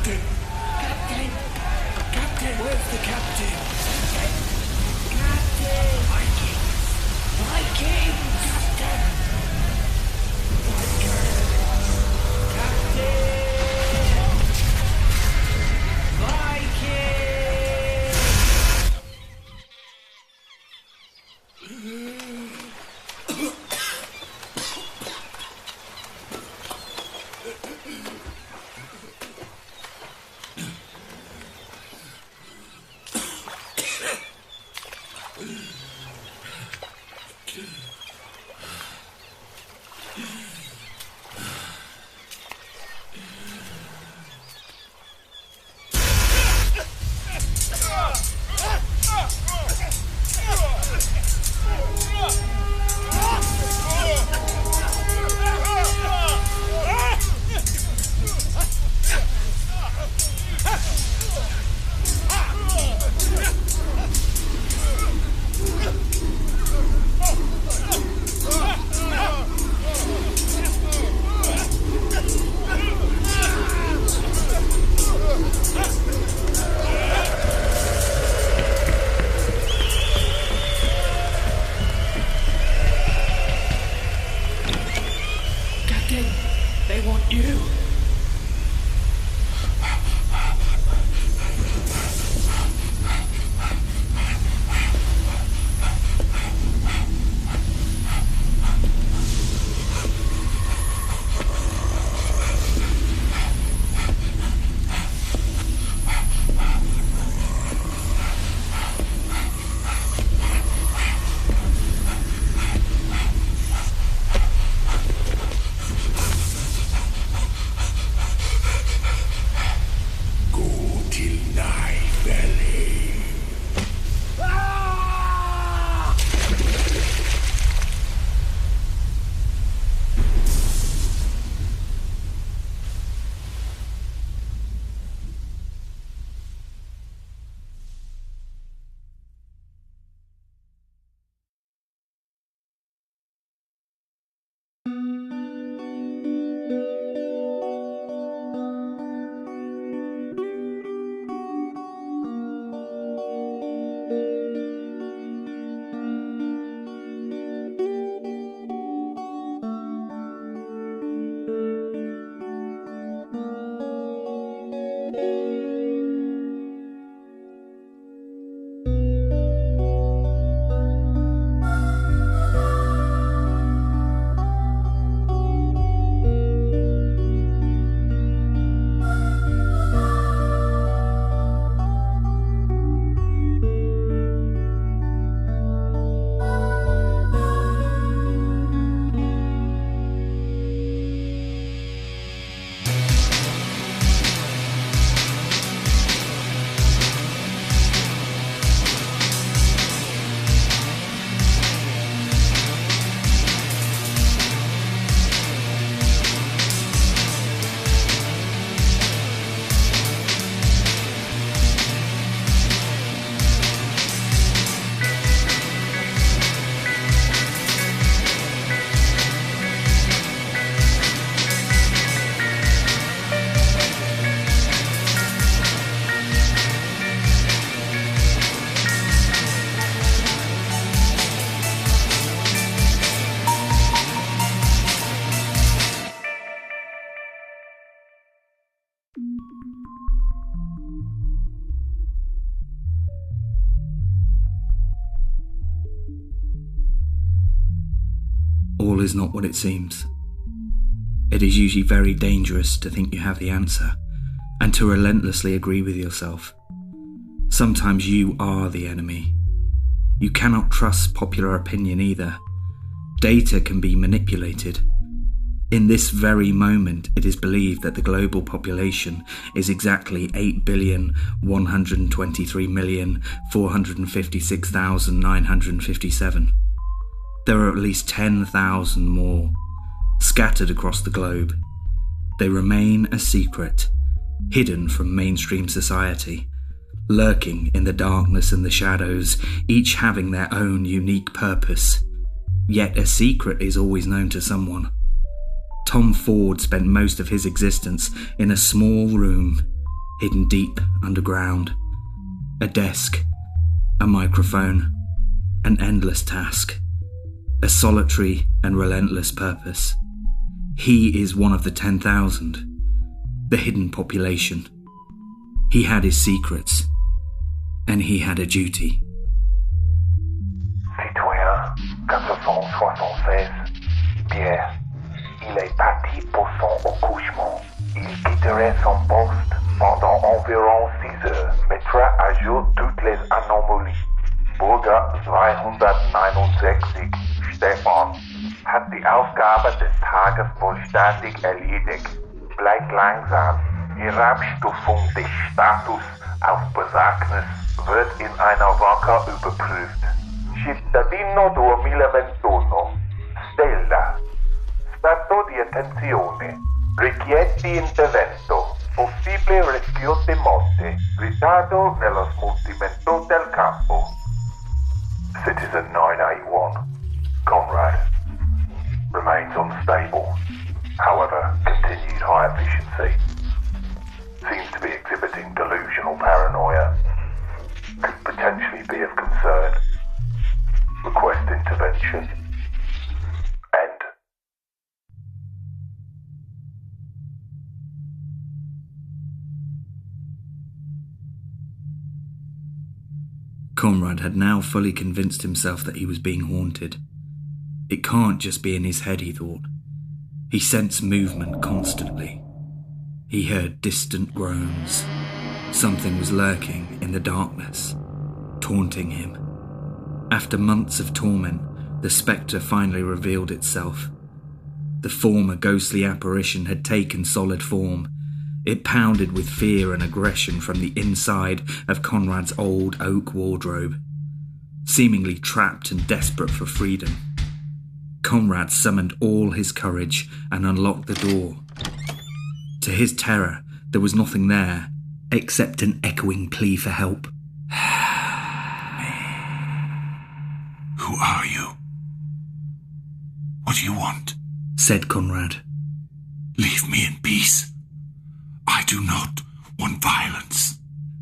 Captain! Captain! Captain! Where's the captain? Captain! Vikings! Vikings! Captain! Captain! All is not what it seems. It is usually very dangerous to think you have the answer and to relentlessly agree with yourself. Sometimes you are the enemy. You cannot trust popular opinion either. Data can be manipulated. In this very moment, it is believed that the global population is exactly 8,123,456,957. There are at least 10,000 more, scattered across the globe. They remain a secret, hidden from mainstream society, lurking in the darkness and the shadows, each having their own unique purpose. Yet a secret is always known to someone. Tom Ford spent most of his existence in a small room, hidden deep underground. A desk, a microphone, an endless task, a solitary and relentless purpose. He is one of the 10,000, the hidden population. He had his secrets, and he had a duty. Citoyen 476, Pierre, il est parti pour son accouchement. Il quitterait son poste pendant environ 6 heures, mettra à jour toutes les anomalies. Bürger 269, Stefan, hat die Aufgabe des Tages vollständig erledigt. Bleibt langsam. Herabstufung des Status auf Besorgnis wird in einer Woche überprüft. Cittadino 2021, Stella, stato di attenzione, richiedi intervento, possibile rischio di morte, ritardo nello smottamento del campo. Citizen 981, Conrad, remains unstable, however, continued high efficiency. Seems to be exhibiting delusional paranoia. Could potentially be of concern. Request intervention. End. Conrad had now fully convinced himself that he was being haunted. It can't just be in his head, he thought. He sensed movement constantly. He heard distant groans. Something was lurking in the darkness, taunting him. After months of torment, the spectre finally revealed itself. The former ghostly apparition had taken solid form. It pounded with fear and aggression from the inside of Conrad's old oak wardrobe. Seemingly trapped and desperate for freedom, Conrad summoned all his courage and unlocked the door. To his terror, there was nothing there except an echoing plea for help. Who are you? What do you want? Said Conrad. Leave me in peace. I do not want violence.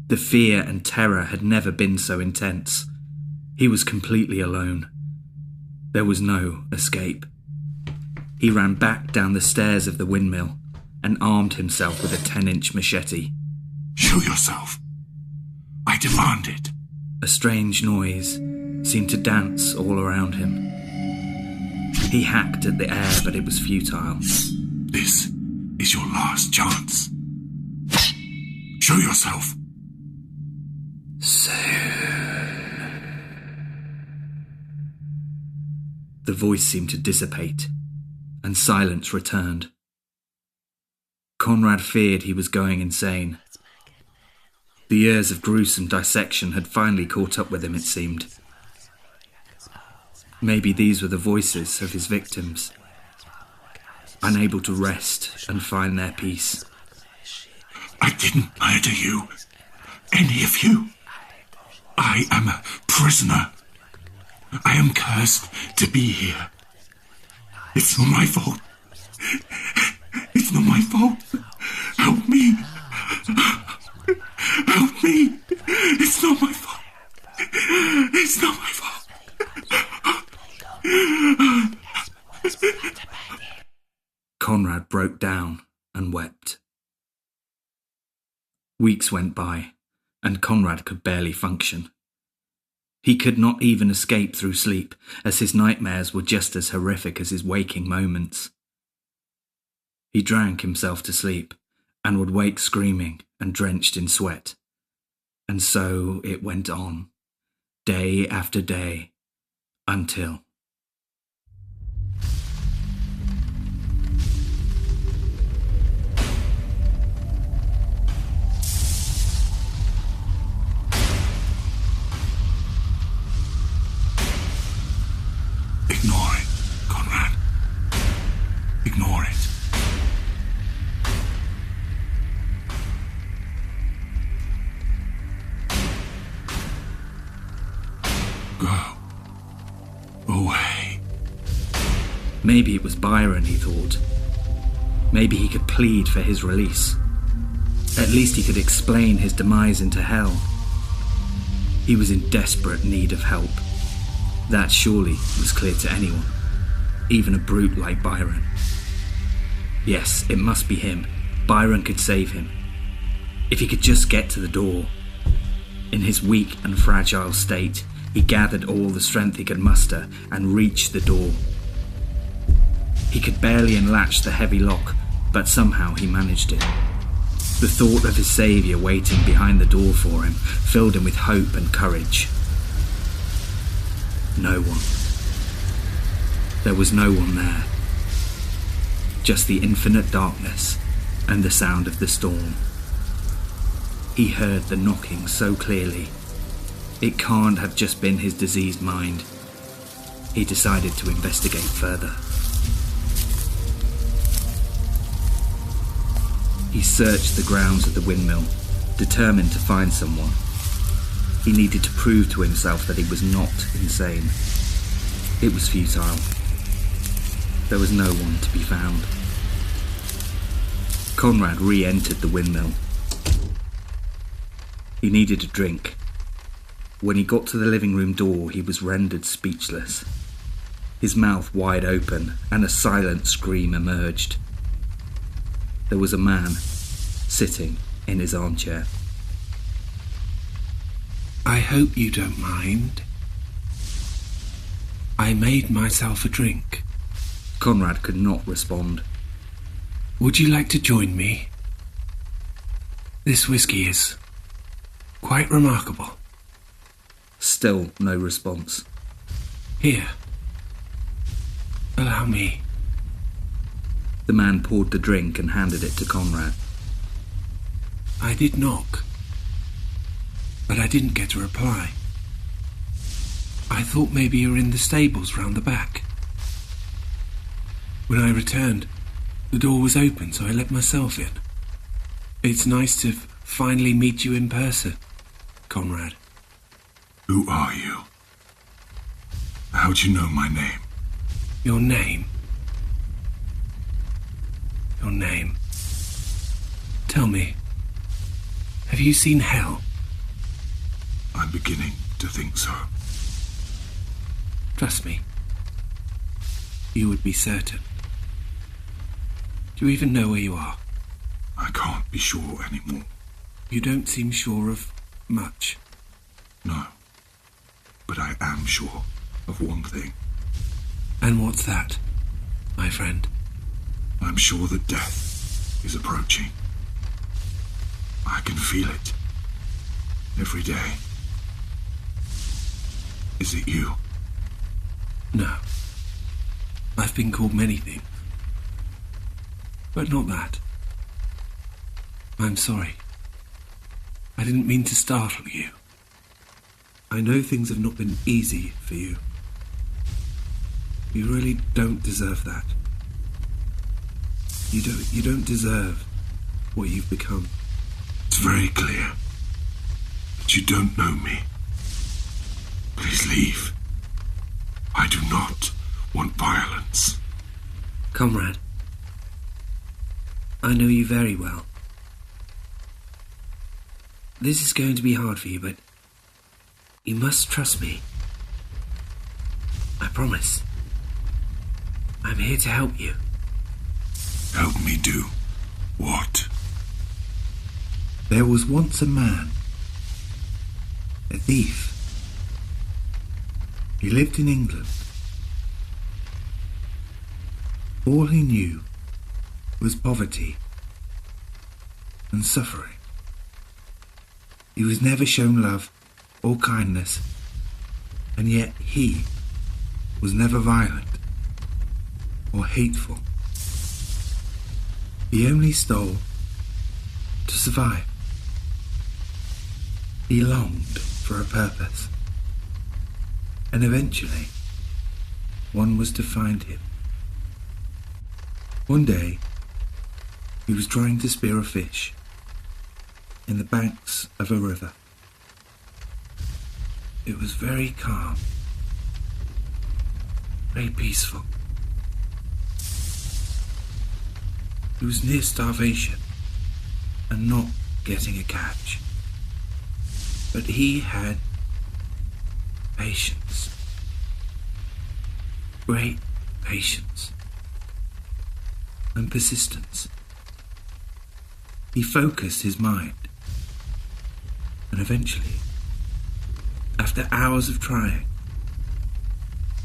The fear and terror had never been so intense. He was completely alone. There was no escape. He ran back down the stairs of the windmill and armed himself with a 10-inch machete. Show yourself. I demand it. A strange noise seemed to dance all around him. He hacked at the air, but it was futile. This is your last chance. Show yourself. The voice seemed to dissipate, and silence returned. Conrad feared he was going insane. The years of gruesome dissection had finally caught up with him, it seemed. Maybe these were the voices of his victims, unable to rest and find their peace. I didn't murder you. Any of you. I am a prisoner. I am cursed to be here. It's not my fault. It's not my fault. Help me. Help me. It's not my fault. It's not my fault. Conrad broke down and wept. Weeks went by, and Conrad could barely function. He could not even escape through sleep, as his nightmares were just as horrific as his waking moments. He drank himself to sleep, and would wake screaming and drenched in sweat. And so it went on, day after day, until... Ignore it, Conrad. Ignore it. Go. Away. Maybe it was Byron, he thought. Maybe he could plead for his release. At least he could explain his demise into hell. He was in desperate need of help. That surely was clear to anyone, even a brute like Byron. Yes, it must be him. Byron could save him. If he could just get to the door. In his weak and fragile state, he gathered all the strength he could muster and reached the door. He could barely unlatch the heavy lock, but somehow he managed it. The thought of his saviour waiting behind the door for him filled him with hope and courage. No one. There was no one there. Just the infinite darkness and the sound of the storm. He heard the knocking so clearly. It can't have just been his diseased mind. He decided to investigate further. He searched the grounds of the windmill, determined to find someone. He needed to prove to himself that he was not insane. It was futile. There was no one to be found. Conrad re-entered the windmill. He needed a drink. When he got to the living room door, he was rendered speechless. His mouth wide open, and a silent scream emerged. There was a man sitting in his armchair. I hope you don't mind. I made myself a drink. Conrad could not respond. Would you like to join me? This whiskey is quite remarkable. Still no response. Here. Allow me. The man poured the drink and handed it to Conrad. I did knock, but I didn't get a reply. I thought maybe you were in the stables round the back. When I returned, the door was open, so I let myself in. It's nice to finally meet you in person, Conrad. Who are you? How do you know my name? Your name? Your name. Tell me, have you seen hell? I'm beginning to think so. Trust me. You would be certain. Do you even know where you are? I can't be sure anymore. You don't seem sure of much. No. But I am sure of one thing. And what's that, my friend? I'm sure that death is approaching. I can feel it every day. Is it you? No. I've been called many things. But not that. I'm sorry. I didn't mean to startle you. I know things have not been easy for you. You really don't deserve that. You don't deserve what you've become. It's very clear that you don't know me. Please leave. I do not want violence. Conrad, I know you very well. This is going to be hard for you, but you must trust me. I promise. I'm here to help you. Help me do what? There was once a man, a thief. He lived in England. All he knew was poverty and suffering. He was never shown love or kindness, and yet he was never violent or hateful. He only stole to survive. He longed for a purpose, and eventually one was to find him. One day he was trying to spear a fish in the banks of a river. It was very calm, very peaceful. He was near starvation and not getting a catch. But he had patience. Great patience. And persistence. He focused his mind. And eventually, after hours of trying,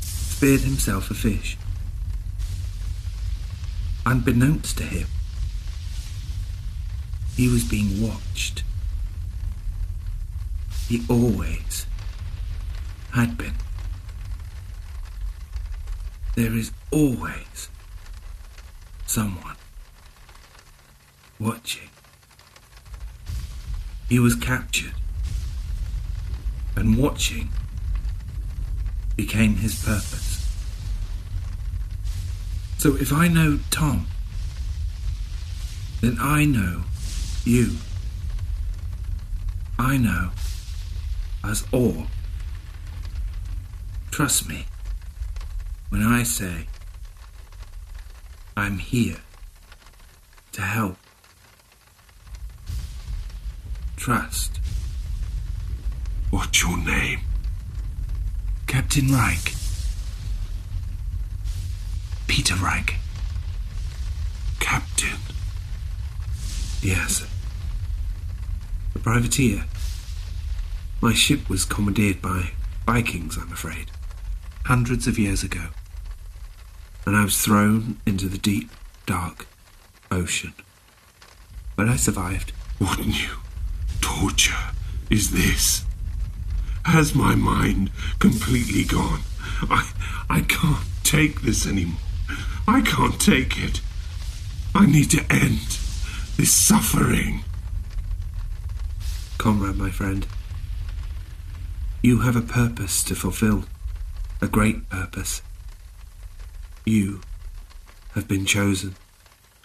speared himself a fish. Unbeknownst to him, he was being watched. He always had been. There is always someone watching. He was captured, and watching became his purpose. So if I know Tom, then I know you. I know us all. Trust me when I say I'm here to help. Trust. What's your name? Captain Reich. Peter Reich. Captain? Yes. A privateer. My ship was commandeered by Vikings, I'm afraid, hundreds of years ago, and I was thrown into the deep, dark ocean. But I survived. What new torture is this? Has my mind completely gone? I can't take this anymore. I can't take it. I need to end this suffering. Conrad, my friend, you have a purpose to fulfill, a great purpose. You have been chosen.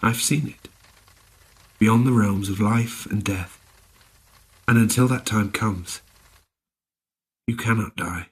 I've seen it. Beyond the realms of life and death. And until that time comes, you cannot die.